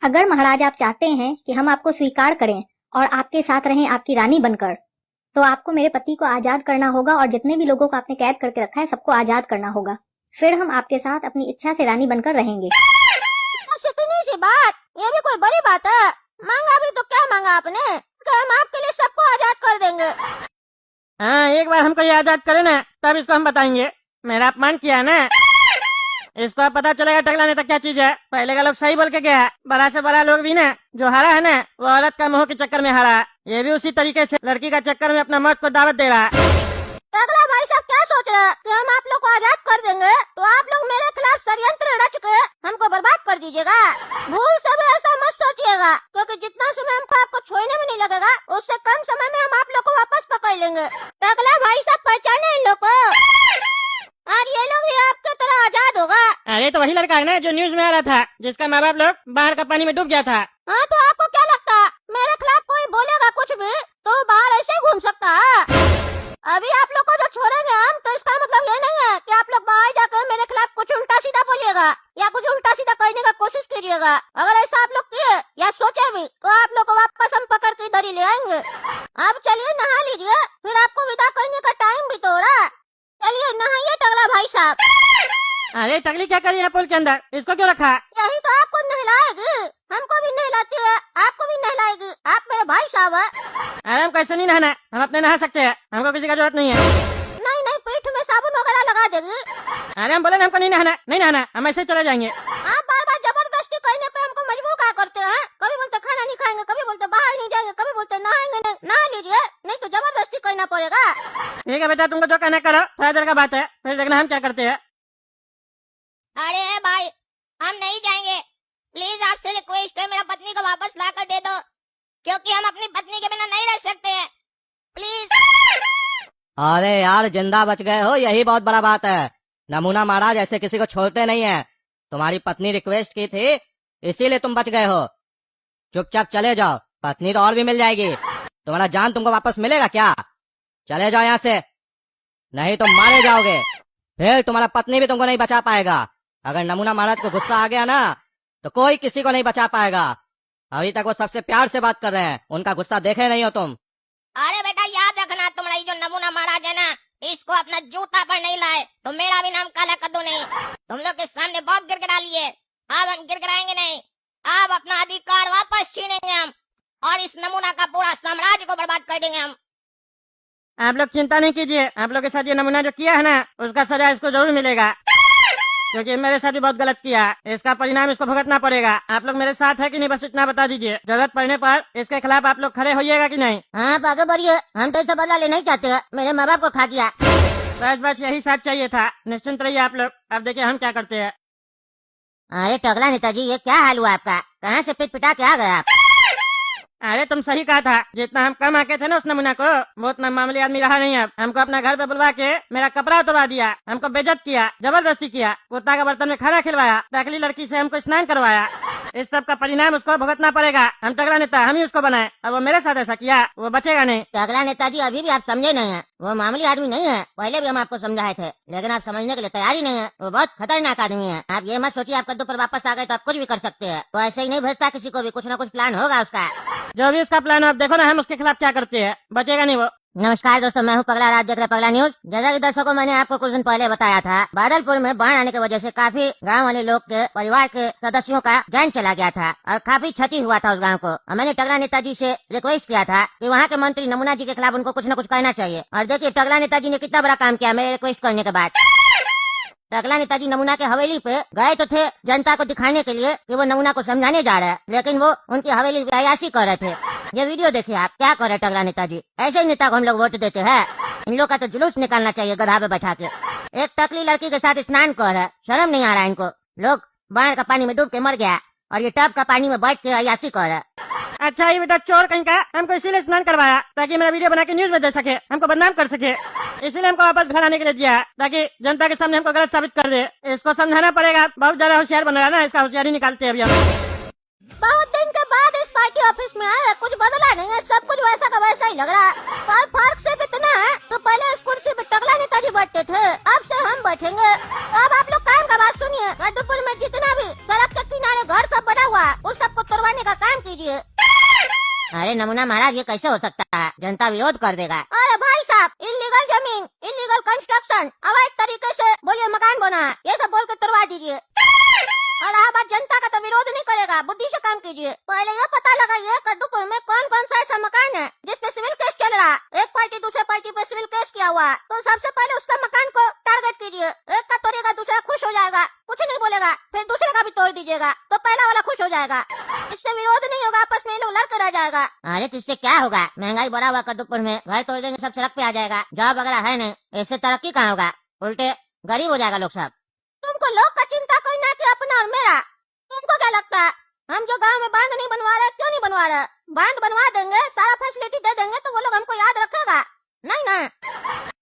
अगर महाराज आप चाहते हैं कि हम आपको स्वीकार करें और आपके साथ रहें आपकी रानी बनकर, तो आपको मेरे पति को आजाद करना होगा और जितने भी लोगों को आपने कैद करके रखा है सबको आजाद करना होगा। फिर हम आपके साथ अपनी इच्छा से रानी बनकर रहेंगे। इतनी सी बात, ये भी कोई बड़ी बात है? मांगा भी तो क्या मांगा आपने? हम आपके लिए सबको आजाद कर देंगे। हाँ, एक बार हमको ये आजाद करे ना, तब इसको हम बताएंगे। मेरा अपमान किया ना, इसको अब पता चलेगा टकला नेता क्या चीज है। पहले का लोग सही बोल के गया, बड़ा से बड़ा लोग भी ना जो हारा है ना, वो औरत का मोह के चक्कर में हारा। ये भी उसी तरीके से लड़की का चक्कर में अपना मौत को दावत दे रहा। टकला भाई साहब क्या सोच रहे हैं कि हम आप लोग को आजाद कर देंगे तो आप लोग मेरे खिलाफ षड्यंत्र रच के हमको बर्बाद कर दीजिएगा? भूल से भी ऐसा मत सोचिएगा, क्योंकि जितना समय हमको आपको छोड़ने में नहीं लगेगा, उससे कम समय में हम आप लोग को वापस पकड़ लेंगे। टकला भाई साहब पहचाने इन लोग को, और ये लोग भी आपके तरह आजाद होगा। अरे तो वही लड़का है ना जो न्यूज में आ रहा था, जिसका माँ बाप लोग बाहर का पानी में डूब गया था। हाँ, तो आपको क्या लगता है मेरे खिलाफ कोई बोलेगा कुछ भी तो बाहर ऐसे घूम सकता है? अभी आप लोग को जो छोड़ेंगे हम, तो इसका मतलब ये नहीं है कि आप लोग बाहर जाकर मेरे खिलाफ कुछ उल्टा सीधा बोलिएगा या कुछ उल्टा सीधा करने का कोशिश कीजिएगा। अगर ऐसा आप लोग किए या सोचे भी तो आप लोग को वापस हम पकड़ के इधर ही ले आएंगे। अब चलिए नहा लीजिए, फिर आपको विदा करने का टाइम भी तो हो रहा है। चलिए नहाइए टकला भाई साहब। अरे टकली क्या करी है पुल के अंदर, इसको क्यों रखा? यही तो आपको नहलाएगी, हमको भी नहलाती है, आपको भी नहलाएगी। आप मेरे भाई साहब है। अरे हम कैसे नहीं नहाना, हम अपने नहा सकते हैं, हमको किसी का जरूरत नहीं है। नहीं नहीं, पीठ में साबुन वगैरह लगा देगी। अरे हम बोले ना हमको नहीं नहाना, नहीं नहाना, हम ऐसे चले जाएंगे। आप बार बार जबरदस्ती करने पे हमको मजबूर क्या करते हैं? कभी बोलते खाना नहीं खाएंगे, कभी बोलते बाहर नहीं जाएंगे, कभी बोलते नहाएंगे नहीं। नहा लीजिए, नहीं तो जबरदस्ती करना पड़ेगा। ठीक है बेटा, तुमको जो कहना करो, थोड़ा देर का बात है, फिर देखना हम क्या करते हैं। अरे भाई, हम नहीं जाएंगे। प्लीज आपसे रिक्वेस्ट है, मेरा पत्नी को वापस ला कर दे दो, क्योंकि हम अपनी पत्नी के बिना नहीं रह सकते हैं। प्लीज। अरे यार, जिंदा बच गए हो, यही बहुत बड़ा बात है। नमूना महाराज ऐसे किसी को छोड़ते नहीं है। तुम्हारी पत्नी रिक्वेस्ट की थी, इसीलिए तुम बच गए हो। चुपचाप चले जाओ, पत्नी तो और भी मिल जाएगी। तुम्हारा जान तुमको वापस मिलेगा क्या? चले जाओ यहाँ से, नहीं तो मारे जाओगे। फिर तुम्हारा पत्नी भी तुमको नहीं बचा पाएगा। अगर नमूना महाराज को गुस्सा आ गया ना, तो कोई किसी को नहीं बचा पाएगा। अभी तक वो सबसे प्यार से बात कर रहे हैं, उनका गुस्सा देखे नहीं हो तुम। अरे बेटा याद रखना, तुम्हारी जो नमूना महाराज है ना, इसको अपना जूता पर नहीं लाए तो मेरा भी नाम काला कद्दू नहीं। तुम लोग के सामने बहुत गिड़गिड़ा लिए, अब हम गिड़गिड़ाएंगे नहीं। अब अपना अधिकार वापस छीनेंगे हम, और इस नमूना का पूरा साम्राज्य को बर्बाद कर देंगे हम। आप लोग चिंता नहीं कीजिए, आप लोग के साथ ये नमूना जो किया है ना, उसका सजा इसको जरूर मिलेगा, क्योंकि मेरे साथ भी बहुत गलत किया। इसका परिणाम इसको भुगतना पड़ेगा। आप लोग मेरे साथ है कि नहीं, बस इतना बता दीजिए। जरूरत पड़ने पर इसके खिलाफ आप लोग खड़े होइएगा कि नहीं? हाँ, आगे बढ़िए, हम तो इससे बदला लेना ही चाहते हैं। मेरे माँ बाप को खा दिया। बस बस यही साथ चाहिए था। निश्चिंत रहिए आप लोग, अब देखिए हम क्या करते हैं। अरे टकला नेताजी, ये क्या हाल हुआ आपका? कहाँ से पिट पिटा के आ गए आप? अरे तुम सही कहा था, जितना हम कम आके थे ना उस नमूना को, वो उतना मामूली आदमी रहा नहीं। अब हमको अपना घर पे बुलवा के मेरा कपड़ा उतरवा दिया, हमको बेइज्जत किया, जबरदस्ती किया, कुत्ता का बर्तन में खाना खिलवाया, टकली लड़की से हमको स्नान करवाया। इस सब का परिणाम उसको भुगतना पड़ेगा। हम टकला नेता, हम ही उसको बनाए, और वो मेरे साथ ऐसा किया, वो बचेगा नहीं। टकला नेताजी, अभी भी आप समझे नहीं है, वो मामूली आदमी नहीं है। पहले भी हम आपको समझाए थे, लेकिन आप समझने के लिए तैयार ही नहीं है। वो बहुत खतरनाक आदमी है। आप ये मत सोचिए आप कद्दू पर वापस आ गए तो आप कुछ भी कर सकते हैं। वो ऐसे ही नहीं भेजता किसी को भी, कुछ न कुछ प्लान होगा उसका। जो भी उसका प्लान हो, आप देखो ना हम उसके खिलाफ क्या करते हैं, बचेगा नहीं वो। नमस्कार दोस्तों, मैं हूं पगला राज, देख रहे पगला न्यूज। जैसा कि दर्शकों, मैंने आपको कुछ दिन पहले बताया था, बादलपुर में बाढ़ आने की वजह से काफी गांव वाले लोग के परिवार के सदस्यों का जान चला गया था और काफी क्षति हुआ था उस गांव को। और मैंने टकला नेताजी से रिक्वेस्ट किया था कि वहां के मंत्री नमूना जी के खिलाफ उनको कुछ न कुछ कहना चाहिए। और देखिए टकला नेताजी ने कितना बड़ा काम किया मेरे रिक्वेस्ट करने के बाद। टकला नेताजी नमूना के हवेली पे गए तो थे जनता को दिखाने के लिए कि वो नमूना को समझाने जा रहे हैं, लेकिन वो उनकी हवेली पे अयाशी कर रहे थे। ये वीडियो देखिए आप, क्या कर रहे टकला नेताजी। ऐसे ही नेता को हम लोग वोट देते हैं। इन लोग का तो जुलूस निकालना चाहिए गधा पे बैठा के। एक टकली लड़की के साथ स्नान कर रहा है, शर्म नहीं आ रहा है इनको। लोग बाढ़ का पानी में डूब के मर गया और ये टब का पानी में बैठ के अयाशी कर रहा है। अच्छा ये बेटा चोर कहीं का, हमको इसीलिए स्नान करवाया ताकि मेरा वीडियो बना के न्यूज में दे सके, हमको बदनाम कर सके। इसीलिए हमको वापस घर आने के लिए दिया, ताकि जनता के सामने हमको गलत साबित कर दे। इसको समझाना पड़ेगा, बहुत ज्यादा होशियार बन रहा है ना, इसका होशियारी निकालते हैं अभी हम। बहुत दिन के बाद इस पार्टी ऑफिस में आए, कुछ बदला नहीं है, सब कुछ वैसा का वैसा ही लग रहा है। पर फर्क सिर्फ इतना है, तो पहले इस कुर्सी पे टकला नेताजी बैठते थे, अब से हम बैठेंगे। अब आप लोग काम का बात सुनिए। मधुपुर में जितना भी सड़क के किनारे घर सब बना हुआ है, उस सबको कराने का काम कीजिए। अरे नमूना महाराज, ये कैसे हो सकता है? जनता विरोध कर देगा। अरे भाई साहब, इलीगल जमीन, इलीगल कंस्ट्रक्शन, अवैध तरीके से बोलिए मकान बना, ये सब बोल के तुड़वा दीजिए। और आप आज जनता का तो विरोध नहीं करेगा, बुद्धि से काम कीजिए। पहले ये पता लगाइए कद्दूपुर में कौन कौन सा ऐसा मकान है जिसपे सिविल केस चल रहा। एक पार्टी दूसरे पार्टी पे सिविल केस किया हुआ, तो सबसे पहले उसका मकान को टारगेट कीजिए। एक का तोड़ेगा, दूसरा खुश हो जाएगा, कुछ नहीं बोलेगा, फिर दूसरे का भी तोड़ दीजिएगा, तो पहला वाला खुश हो जाएगा। इससे विरोध नहीं होगा, आपस में ये लोग लड़कर रह जाएगा। अरे तो इससे क्या होगा? महंगाई बढ़ा हुआ कद्दूपुर में, घर तोड़ देंगे, सब सड़क पे आ जाएगा, जॉब वगैरह है नहीं, इससे तरक्की कहाँ होगा? उल्टे गरीब हो जाएगा लोग सब। तुमको लोग का चिंता करना कि अपना और मेरा? तुमको क्या लगता है हम जो गांव में बांध नहीं बनवा रहे? क्यों नहीं बनवा रहे? बांध बनवा देंगे, सारा फैसिलिटी दे देंगे, तो वो लोग हमको याद रखेगा नहीं ना।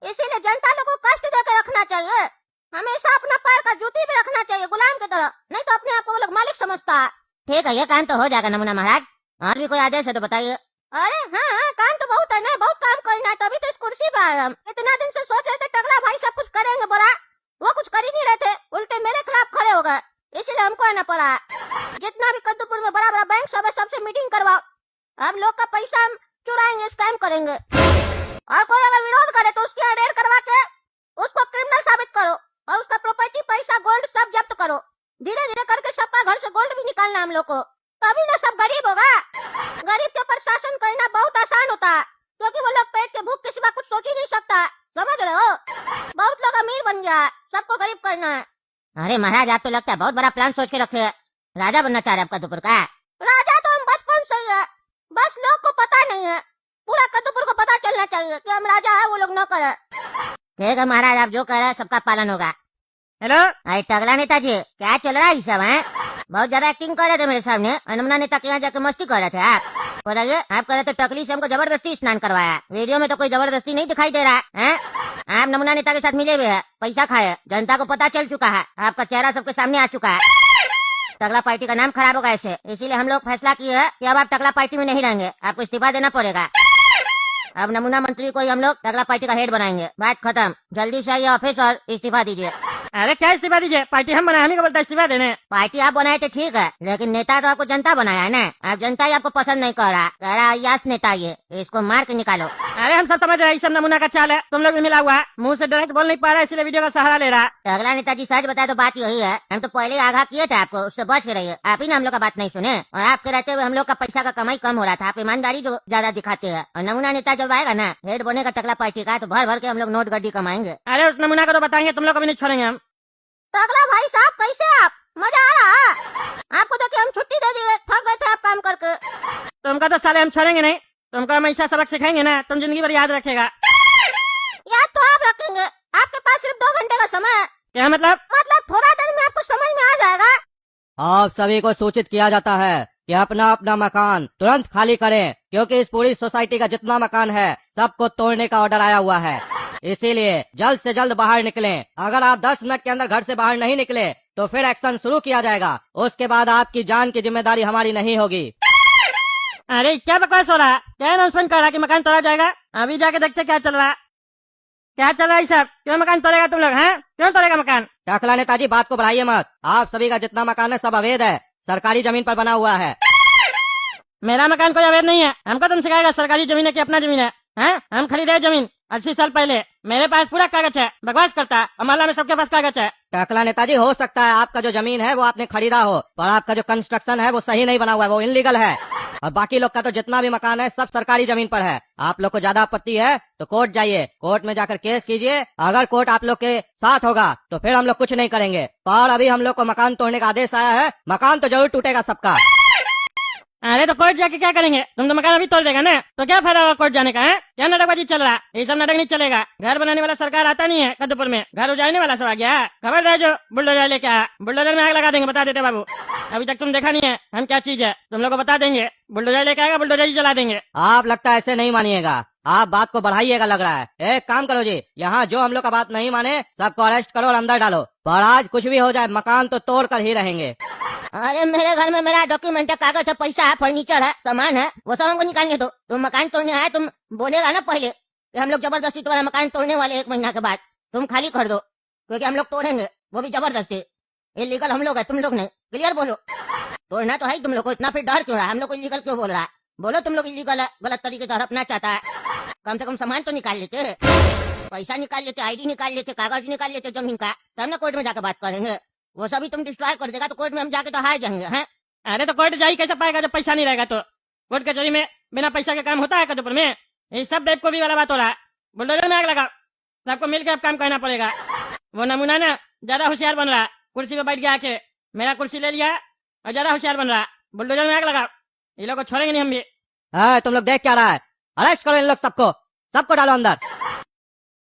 इसीलिए जनता लोग को कष्ट देकर रखना चाहिए, हमेशा अपना पैर का जूती भी रखना चाहिए गुलाम की तरह, नहीं तो अपने आप को वो लोग मालिक समझता है। ठीक है, ये काम तो हो जाएगा नमूना महाराज, और भी कोई आदेश है तो बताइए। अरे हाँ, काम तो बहुत है ना, बहुत काम करना है, तभी तो इस कुर्सी पे आए हम। इतना दिन से सोच रहे थे टगला भाई सब कुछ करेंगे बोला, वो कुछ कर ही नहीं रहे थे, उल्टे मेरे खिलाफ खड़े हो गए, इसीलिए हमको आना पड़ा। जितना भी कद्दूपुर में बड़ा बड़ा बैंक सब है, सबसे मीटिंग करवाओ, अब लोग का पैसा हम चुराएंगे, स्कैम करेंगे। और कोई अगर विरोध करे तो उसकी रेड करवा के उसको क्रिमिनल साबित करो, और उसका प्रॉपर्टी, पैसा, गोल्ड सब जब्त करो। धीरे धीरे करके सबका घर से गोल्ड भी निकालना हम लोग को, तभी ना सब गरीब होगा। गरीब के ऊपर शासन करना बहुत आसान होता है, क्योंकि वो लोग पेट के भूख के सिवा कुछ सोच ही नहीं सकता, समझ रहे हो? बहुत लोग अमीर बन गया, सबको गरीब करना है। अरे महाराज, आप तो लगता है बहुत बड़ा प्लान सोच के रखे है, राजा बनना चाह रहे कद्दूपुर का? राजा तो हम बचपन से ही है, बस लोग को पता नहीं है, पूरा कद्दूपुर को पता चलना चाहिए कि हम राजा है, वो लोग न करे। ठीक है महाराज, आप जो कह रहे हैं सबका पालन होगा। हेलो, अरे टगला नेताजी, क्या चल रहा है ये सब है? बहुत ज्यादा एक्टिंग कर रहे थे मेरे सामने, नमूना नेता के यहाँ जाके मस्ती कर रहे थे आप। बताइए, आप कह रहे थे टकली से हमको जबरदस्ती स्नान करवाया, वीडियो में तो कोई जबरदस्ती नहीं दिखाई दे रहा है। आप नमूना नेता के साथ मिले हुए हैं, पैसा खाए, जनता को पता चल चुका है, आपका चेहरा सबके सामने आ चुका है, टगला पार्टी का नाम खराब होगा ऐसे। इसीलिए हम लोग फैसला किए है कि अब आप टगला पार्टी में नहीं रहेंगे, आपको इस्तीफा देना पड़ेगा। अब नमूना मंत्री को ही हम लोग टगला पार्टी का हेड बनाएंगे, बात खत्म। जल्दी से आइए ऑफिस और इस्तीफा दीजिए। अरे क्या इस्तीफा दीजिए? पार्टी हम बनाए, हमें को बोलता इस्तीफा देने। पार्टी आप बनाए थे ठीक है, लेकिन नेता तो आपको जनता बनाया है ना, आप जनता ही आपको पसंद नहीं कर रहा, कह रहा यस नेता ये, इसको मार के निकालो। अरे हम सब समझ रहे हैं, ये सब नमूना का चाल है, तुम लोग भी मिला हुआ है, मुंह से डायरेक्ट बोल नहीं पा रहा, इसलिए वीडियो का सहारा ले रहा। अगला नेताजी सच बताए तो बात यही है, हम तो पहले ही आगाह किए थे आपको, उससे बच के रहिए। आप ही ने हम लोग का बात नहीं सुने, और आपके रहते हुए हम लोग का पैसा का कमाई कम हो रहा था, आप ईमानदारी जो ज्यादा दिखाते हैं। और नमूना नेता जब आएगा ना, हेड बनेगा टकला पार्टी का, तो भर भर के हम लोग नोट गड्डी कमाएंगे। अरे उस नमूना को तो बताएंगे, तुम लोग कभी नहीं छोड़ेंगे हम। टकला भाई साहब, कैसे आप? मजा आ रहा? आपको तो कि हम छुट्टी दे दिए, थक गए थे आप काम करके। तुमको तो साले हम छोड़ेंगे नहीं, तुमको हम ऐसा सबक सिखाएंगे ना, तुम जिंदगी भर याद रखेगा। याद तो आप रखेंगे, आपके पास सिर्फ 2 घंटे का समय है। क्या मतलब? मतलब थोड़ा देर में आपको समझ में आ जाएगा। आप सभी को सूचित किया जाता है कि अपना अपना मकान तुरंत खाली करें, क्योंकि इस पूरी सोसाइटी का जितना मकान है सबको तोड़ने का ऑर्डर आया हुआ है। इसीलिए जल्द से जल्द बाहर निकलें। अगर आप 10 मिनट के अंदर घर से बाहर नहीं निकले तो फिर एक्शन शुरू किया जाएगा, उसके बाद आपकी जान की जिम्मेदारी हमारी नहीं होगी। अरे क्या बकवास हो रहा? क्या अनाउंसमेंट कर रहा कि मकान तोड़ा जाएगा? अभी जाके देखते क्या चल रहा, क्या चल रहा है सब? क्यों मकान तोड़ेगा तुम लोग? हैं, क्यों तोड़ेगा मकान? टकला नेताजी, बात को बढ़ाइए मत, आप सभी का जितना मकान है सब अवैध है, सरकारी जमीन पर बना हुआ है। मेरा मकान कोई अवैध नहीं है, हमको तुम सिखाएगा सरकारी जमीन है कि अपना जमीन है? हैं, हम खरीदे जमीन 80 साल पहले, मेरे पास पूरा कागज है। बकवास करता है, मोहल्ला में सबके पास कागज है। टकला नेताजी, हो सकता है आपका जो जमीन है वो आपने खरीदा हो, पर आपका जो कंस्ट्रक्शन है वो सही नहीं बना हुआ है, वो इनलीगल है। और बाकी लोग का तो जितना भी मकान है सब सरकारी जमीन पर है। आप लोग को ज्यादा आपत्ति है तो कोर्ट जाइए, कोर्ट में जाकर केस कीजिए। अगर कोर्ट आप लोग के साथ होगा तो फिर हम लोग कुछ नहीं करेंगे, पर अभी हम लोग को मकान तोड़ने का आदेश आया है, मकान तो जरूर टूटेगा सबका। अरे तो कोर्ट जाके क्या करेंगे? तुम तो मकान अभी तोड़ देगा ना, तो क्या फायदा होगा कोर्ट जाने का? है क्या नाटकबाजी चल रहा? ये सब नाटक नहीं चलेगा। घर बनाने वाला सरकार आता नहीं है कद्दूपुर में, घर उजाड़ने वाला सब आ गया। खबर है जो बुलडोजर लेके आया, बुलडोजर में आग लगा देंगे, बता देते बाबू। अभी तक तुम देखा नहीं है हम क्या चीज है, तुम लोग को बता देंगे। बुलडोजर लेके आएगा, बुलडोजर ही चला देंगे। आप लगता है ऐसे नहीं मानिएगा, आप बात को बढ़ाइएगा लग रहा है। एक काम करो जी, यहाँ जो हम लोग का बात नहीं माने सबको अरेस्ट करो और अंदर डालो, पर आज कुछ भी हो जाए मकान तो तोड़ कर ही रहेंगे। अरे मेरे घर में मेरा डॉक्यूमेंट है, कागज है, पैसा है, फर्नीचर है, सामान है, वो सब हमको निकालने दो। तुम मकान तोड़ने आए, तुम बोलेगा ना पहले कि हम लोग जबरदस्ती तुम्हारा मकान तोड़ने वाले, 1 महीना के बाद तुम खाली कर दो, क्योंकि हम लोग तोड़ेंगे, वो भी जबरदस्ती। इलीगल हम लोग है, तुम लोग नहीं। क्लियर बोलो। तोड़ना तो है ही तुम लोग को, इतना फिर डर क्यों रहा है? हम लोग को इलीगल क्यों बोल रहा है? बोलो तुम लोग इलीगल गलत तरीके से हड़पना चाहता है। कम से कम सामान तो निकाल लेते, पैसा निकाल लेते, आईडी निकाल लेते, कागज निकाल लेते जमीन का, तब ना कोर्ट में जाकर बात करेंगे। वो सभी तुम डिस्ट्रॉय कर देगा तो कोर्ट में हम जाके तो हार जाएंगे हैं। अरे तो कोर्ट जा ही कैसे पाएगा जब पैसा नहीं रहेगा? तो कोर्ट कचहरी में बिना पैसा के काम होता है कदमपुर में? ये सब बेवकूफी वाला बात हो रहा है। बुलडोजर में आग लगा, सबको मिलकर अब काम करना पड़ेगा। वो नमूना ना ज्यादा होशियार बन रहा, कुर्सी पे बैठ गया आके मेरा कुर्सी ले लिया और ज्यादा होशियार बन रहा। बुलडोजर में आग लगा, ये लोग को छोड़ेंगे नहीं हम भी। हाँ, तुम लोग देख क्या रहा है? अरेस्ट करो इन लोग सबको, सबको डालो अंदर।